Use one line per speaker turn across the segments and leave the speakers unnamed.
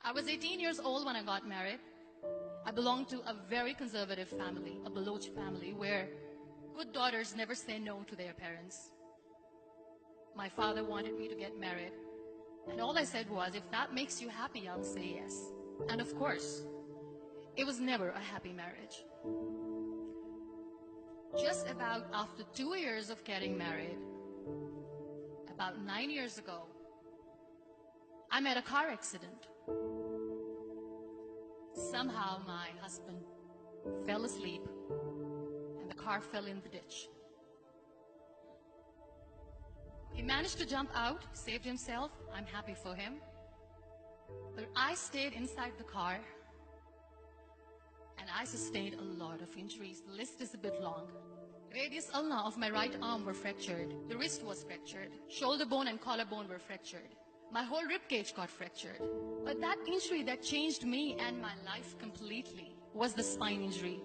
I was 18 years old when I got married. I belonged to a very conservative family, a Baloch family, where good daughters never say no to their parents. My father wanted me to get married, and all I said was, if that makes you happy, I'll say yes. And of course, it was never a happy marriage. Just about after 2 years of getting married, about 9 years ago, I met a car accident. Somehow my husband fell asleep and the car fell in the ditch. He managed to jump out, saved himself. I'm happy for him. But I stayed inside the car and I sustained a lot of injuries. The list is a bit long. Radius ulna of my right arm were fractured. The wrist was fractured. Shoulder bone and collarbone were fractured. My whole rib cage got fractured. But that injury that changed me and my life completely was the spine injury.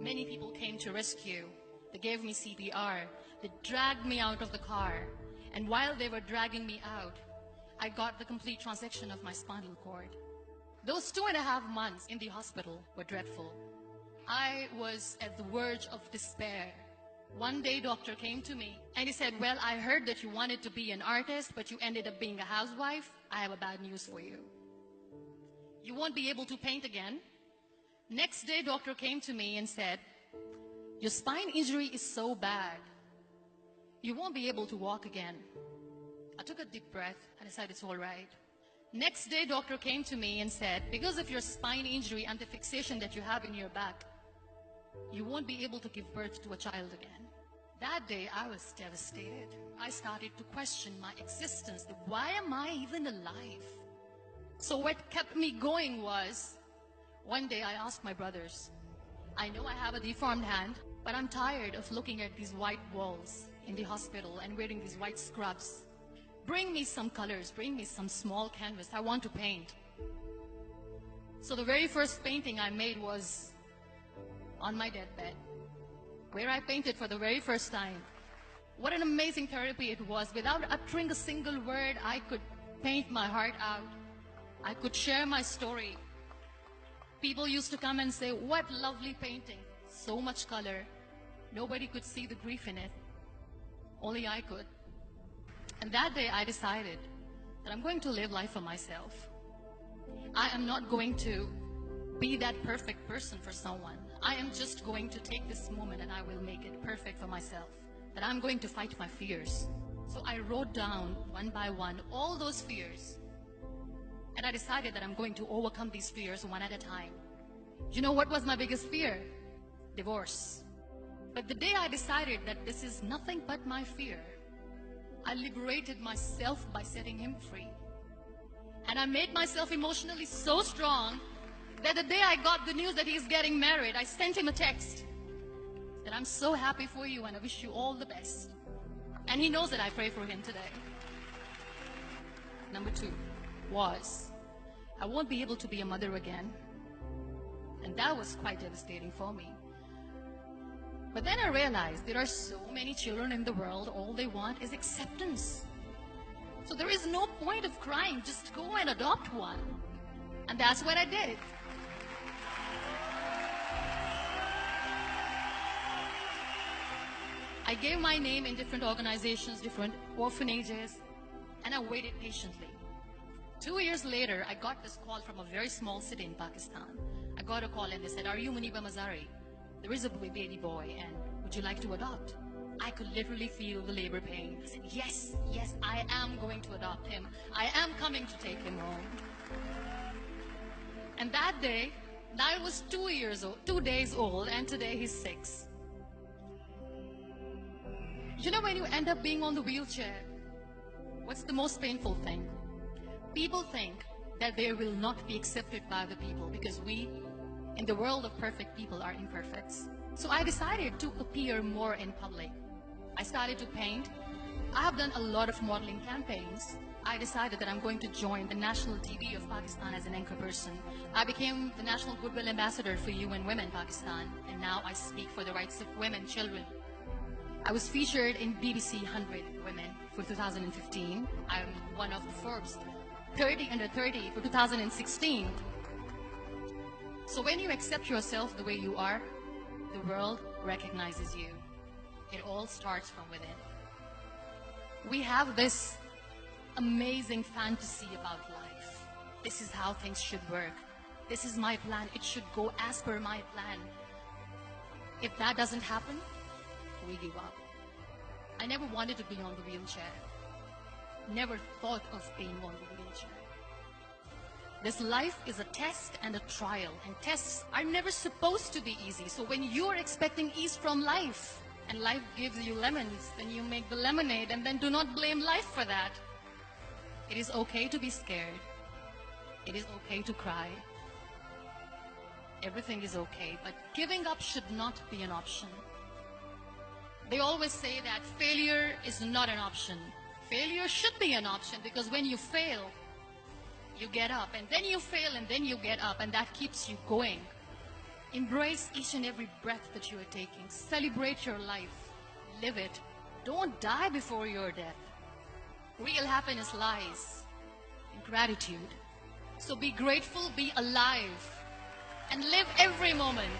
Many people came to rescue. They gave me CPR. They dragged me out of the car. And while they were dragging me out, I got the complete transection of my spinal cord. Those 2.5 months in the hospital were dreadful. I was at the verge of despair. One day, doctor came to me and he said, well, I heard that you wanted to be an artist, but you ended up being a housewife. I have a bad news for you. You won't be able to paint again. Next day, doctor came to me and said, your spine injury is so bad, you won't be able to walk again. I took a deep breath and I said, it's all right. Next day, doctor came to me and said, because of your spine injury and the fixation that you have in your back, you won't be able to give birth to a child again. That day, I was devastated. I started to question my existence. Why am I even alive? So what kept me going was, one day I asked my brothers, I know I have a deformed hand, but I'm tired of looking at these white walls in the hospital and wearing these white scrubs. Bring me some colors, bring me some small canvas. I want to paint. So the very first painting I made was on my deathbed, where I painted for the very first time. What an amazing therapy it was. Without uttering a single word, I could paint my heart out. I could share my story. People used to come and say, what lovely painting. So much color. Nobody could see the grief in it. Only I could. And that day I decided that I'm going to live life for myself. I am not going to be that perfect person for someone. I am just going to take this moment and I will make it perfect for myself. That I'm going to fight my fears. So I wrote down one by one all those fears. And I decided that I'm going to overcome these fears one at a time. You know what was my biggest fear? Divorce. But the day I decided that this is nothing but my fear, I liberated myself by setting him free. And I made myself emotionally so strong that the day I got the news that he's getting married, I sent him a text that I'm so happy for you and I wish you all the best. And he knows that I pray for him today. Number 2 was, I won't be able to be a mother again. And that was quite devastating for me. But then I realized there are so many children in the world, all they want is acceptance. So there is no point of crying, just go and adopt one. And that's what I did. I gave my name in different organizations, different orphanages, and I waited patiently. 2 years later, I got this call from a very small city in Pakistan. I got a call and they said, are you Muniba Mazari? There is a baby boy and would you like to adopt? I could literally feel the labor pain. I said, yes, yes, I am going to adopt him. I am coming to take him home. And that day, I was 2 days old, and today he's 6. You know, when you end up being on the wheelchair, what's the most painful thing? People think that they will not be accepted by the people because we, in the world of perfect people, are imperfects. So I decided to appear more in public. I started to paint. I have done a lot of modeling campaigns. I decided that I'm going to join the national TV of Pakistan as an anchor person. I became the National Goodwill Ambassador for UN Women Pakistan, and now I speak for the rights of women, children. I was featured in BBC 100 Women for 2015. I'm one of the Forbes 30 under 30 for 2016. So when you accept yourself the way you are, the world recognizes you. It all starts from within. We have this amazing fantasy about life. This is how things should work. This is my plan. It should go as per my plan. If that doesn't happen, we give up. I never wanted to be on the wheelchair. Never thought of being on the wheelchair. This life is a test and a trial, and tests are never supposed to be easy. So when you're expecting ease from life, and life gives you lemons, then you make the lemonade, and then do not blame life for that. It is okay to be scared. It is okay to cry. Everything is okay, but giving up should not be an option. They always say that failure is not an option. Failure should be an option, because when you fail, you get up, and then you fail, and then you get up, and that keeps you going. Embrace each and every breath that you are taking. Celebrate your life. Live it. Don't die before your death. Real happiness lies in gratitude. So be grateful, be alive, and live every moment.